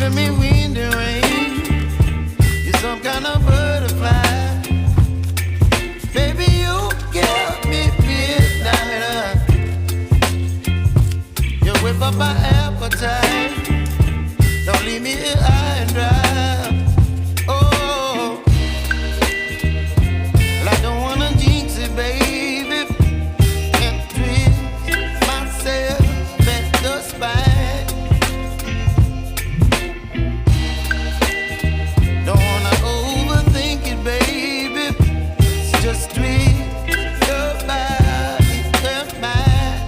giving me wind and rain. You're some kind of butterfly. Baby, you give me midnight. You whip up my appetite. Don't leave me here high and dry. Oh, well, I don't wanna jinx it, baby, and twist myself at the spine. Don't wanna overthink it, baby. It's just twist your body and mine.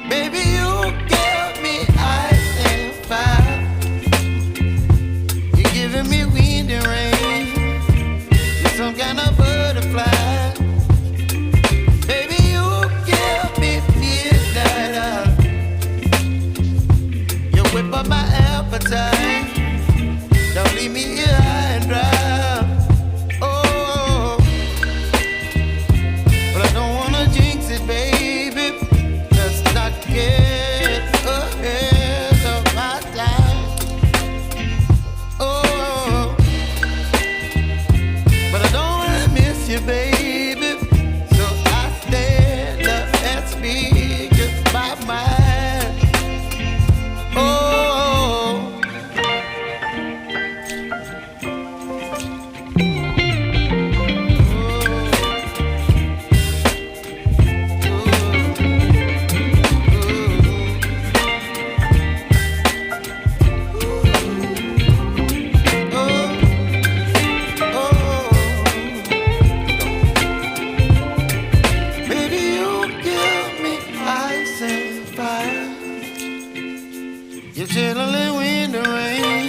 Baby, you give me ice and fire. You're giving me wind and rain. You're some kind of butterfly. Baby, you give me midnight. You whip up my appetite. Don't leave me here high and dry. Oh, but I don't wanna jinx it, baby. Let's not get ahead of my time. Oh, but I don't wanna miss you, baby. So I stand up and speak just my mind. Oh. Baby, you give me ice and fire. You're chilling wind and rain.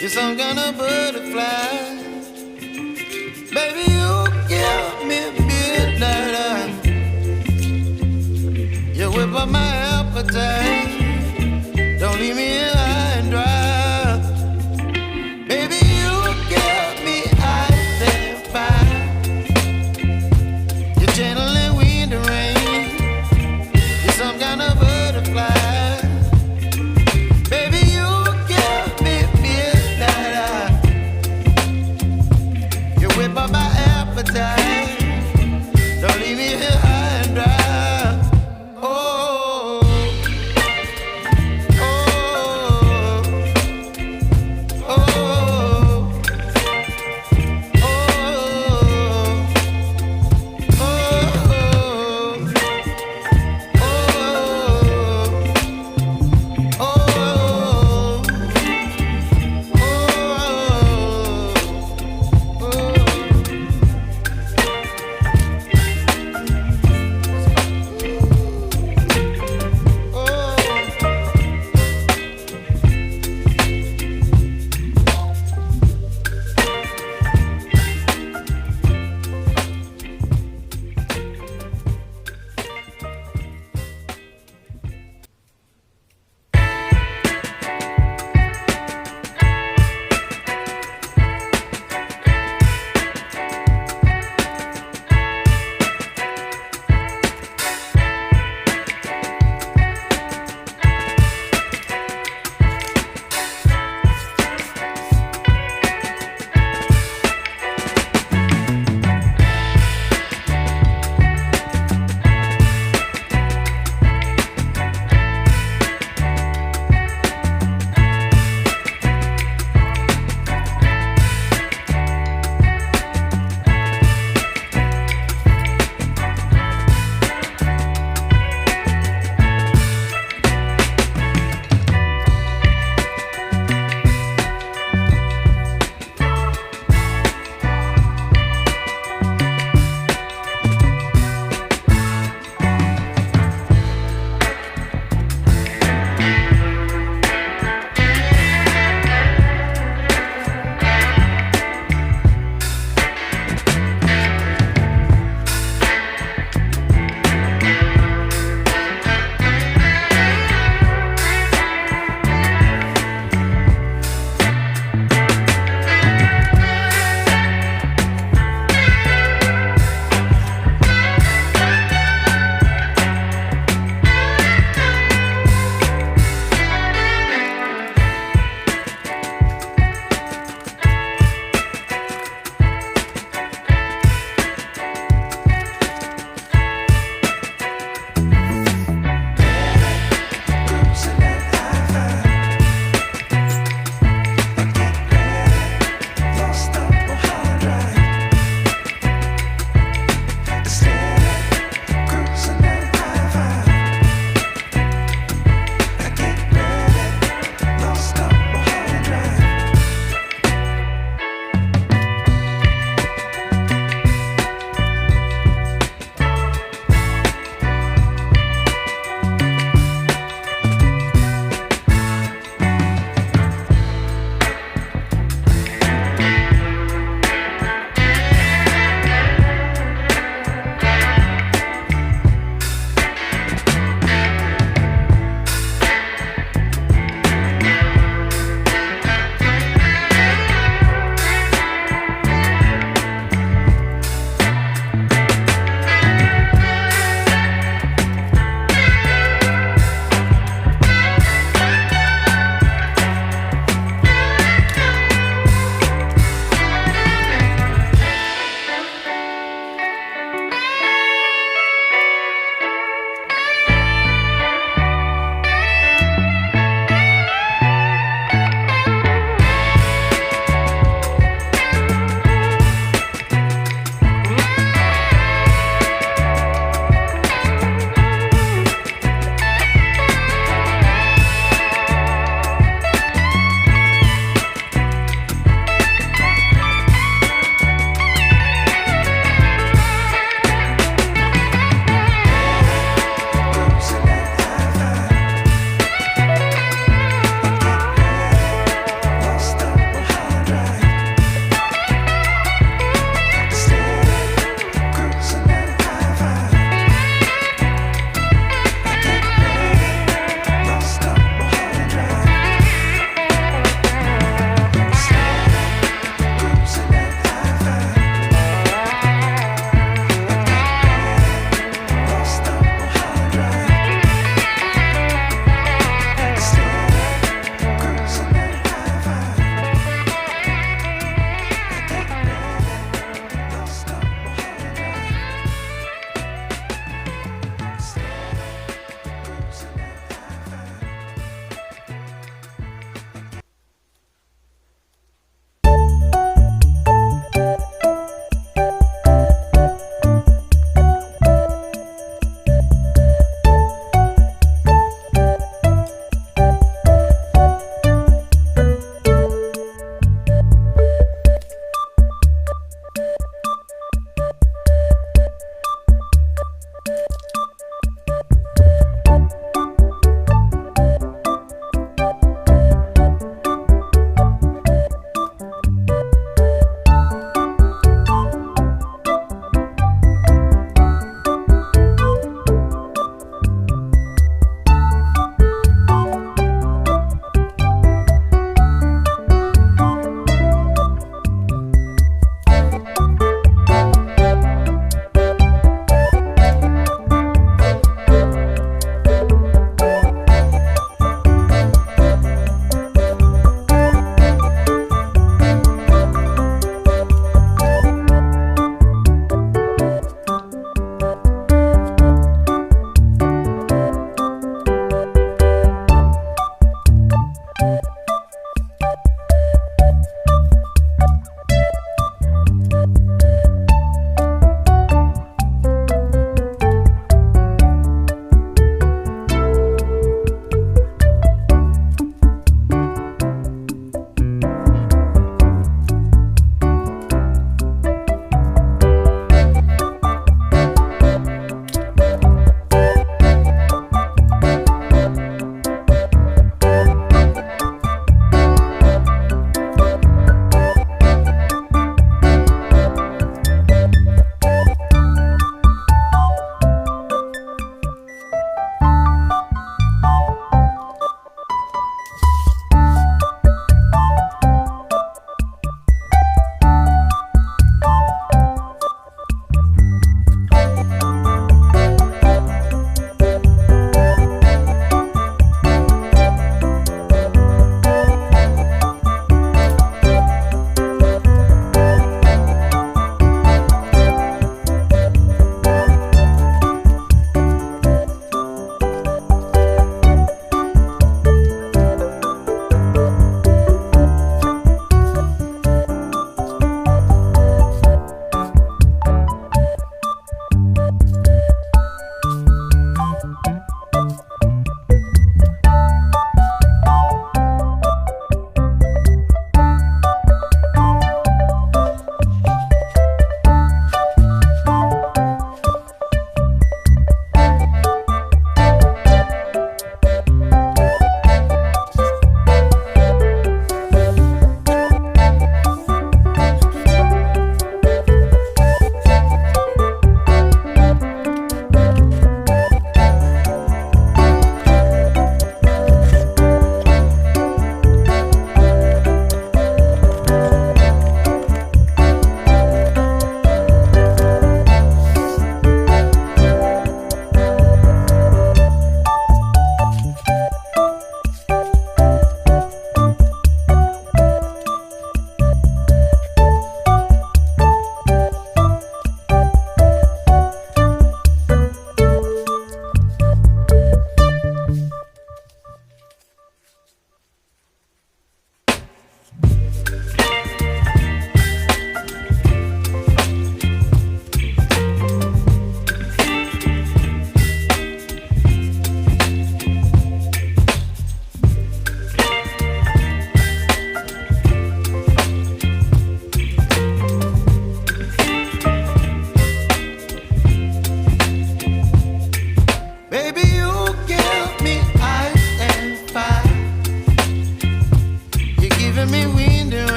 You're some kind of butterfly. Baby, you give me midnight. You whip up my appetite. Don't leave me here high and dry. Baby, you give me ice and fire. You're channeling wind and rain. You're some kind of butterfly. Baby, you give me midnight. You whip up my appetite. Don't leave me here high and dry. Oh,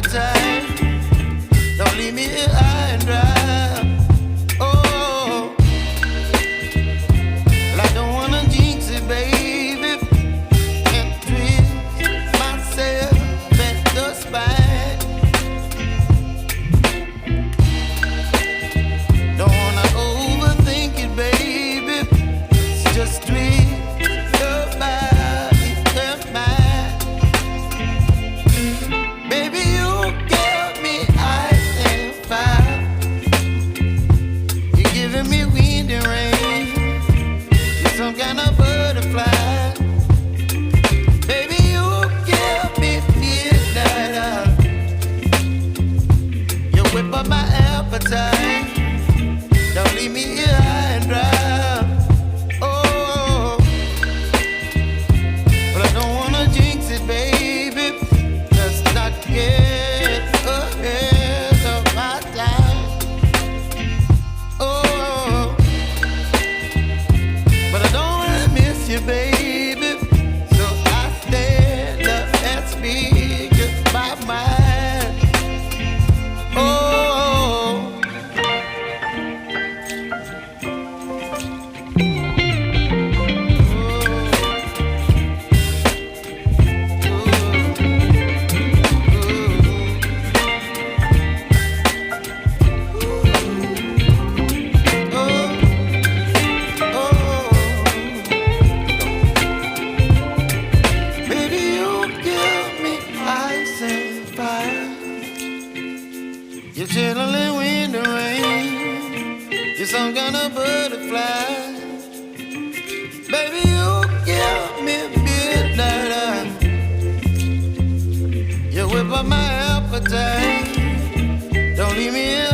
appetite. Don't leave me here high and dry. Oh, well, I don't wanna jinx it, baby, and twist myself at the spine. Don't wanna overthink it, baby. It's just twist your body and mine. Baby, you give me ice and fire. You're giving me wind and rain. You're some kind of butterfly. Baby, you give me midnight. You whip up my appetite. Don't leave me here high and dry. Oh, but I don't wanna jinx it, baby. Let's not get ahead of my time. Oh, but I don't wanna miss you, baby. So I stand up and speak my mind. Oh. Baby, you give me ice and fire. You're chilling wind and rain. You're some kind of butterfly. Baby, you give me midnight. You whip up my appetite. Don't leave me here